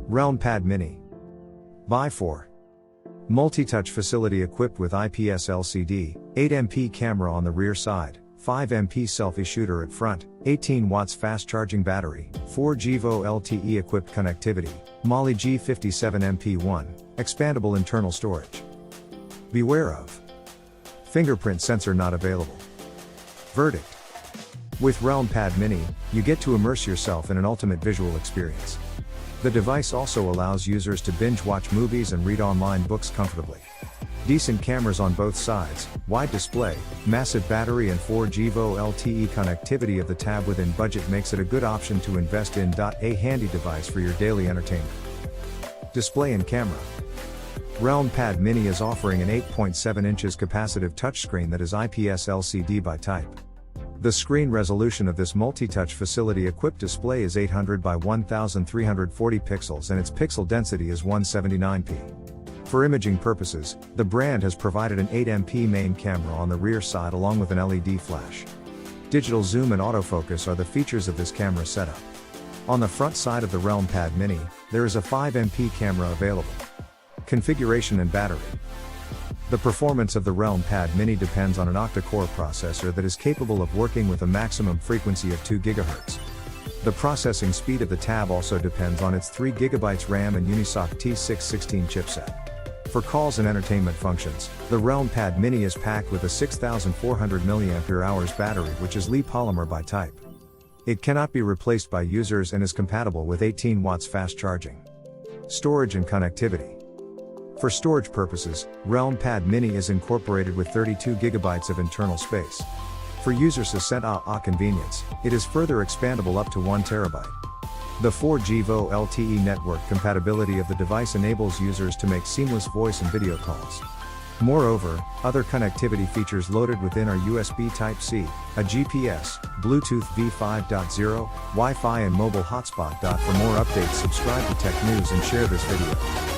Realme Pad Mini. Buy 4. Multi-touch facility equipped with IPS LCD, 8MP camera on the rear side, 5MP selfie shooter at front, 18 watts fast charging battery, 4G VO LTE equipped connectivity, Mali G57MP1, expandable internal storage. Beware of fingerprint sensor not available. Verdict. With Realme Pad Mini, you get to immerse yourself in an ultimate visual experience. The device also allows users to binge watch movies and read online books comfortably. Decent cameras on both sides, wide display, massive battery and 4G VO LTE connectivity of the tab within budget makes it a good option to invest in. A handy device for your daily entertainment. Display and camera. Realme Pad Mini is offering an 8.7 inches capacitive touchscreen that is IPS LCD by type. The screen resolution of this multi-touch facility-equipped display is 800 by 1340 pixels and its pixel density is 179p. For imaging purposes, the brand has provided an 8MP main camera on the rear side along with an LED flash. Digital zoom and autofocus are the features of this camera setup. On the front side of the Realme Pad Mini, there is a 5MP camera available. Configuration and battery. The performance of the Realme Pad Mini depends on an octa-core processor that is capable of working with a maximum frequency of 2 GHz. The processing speed of the tab also depends on its 3 GB RAM and Unisoc T616 chipset. For calls and entertainment functions, the Realme Pad Mini is packed with a 6400 mAh battery which is Li polymer by type. It cannot be replaced by users and is compatible with 18 watts fast charging. Storage and connectivity. For storage purposes, Realme Pad Mini is incorporated with 32 GB of internal space. For users' convenience, it is further expandable up to 1 TB. The 4G VO LTE network compatibility of the device enables users to make seamless voice and video calls. Moreover, other connectivity features loaded within are USB Type-C, a GPS, Bluetooth V5.0, Wi-Fi and mobile hotspot. For more updates, subscribe to Tech News and share this video.